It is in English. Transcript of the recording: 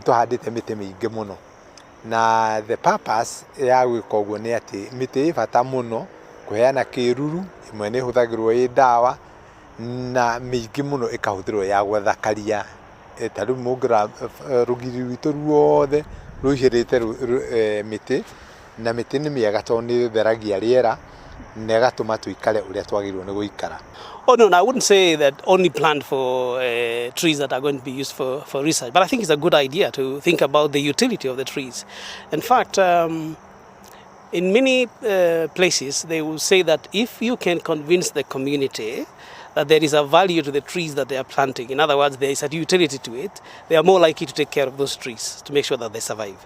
Tũhandĩte mĩtĩ mĩingĩ mũno na the purpose ya gwĩka ũguo nĩ atĩ mĩtĩ ĩ bata mũno kũheana kĩruru, imwe nĩ ĩhũthagĩrwo ĩ ndawa na mĩingĩ mũno ĩkahũthĩrwo ya gũthakaria. Ta rĩu mũngĩrora rũgiri rwitũ ruothe rũihũrĩte mĩtĩ, na mĩtĩ nĩ mĩega tondũ nĩ ĩtheragia rĩera na ĩgatũma tũikare ũrĩa twagĩrĩirwo nĩ gũikara. Oh no, I wouldn't say that only plant for trees that are going to be used for research, but I think it's a good idea to think about the utility of the trees. In fact, in many places they will say that if you can convince the community that there is a value to the trees that they are planting, in other words, there is a utility to it, they are more likely to take care of those trees to make sure that they survive.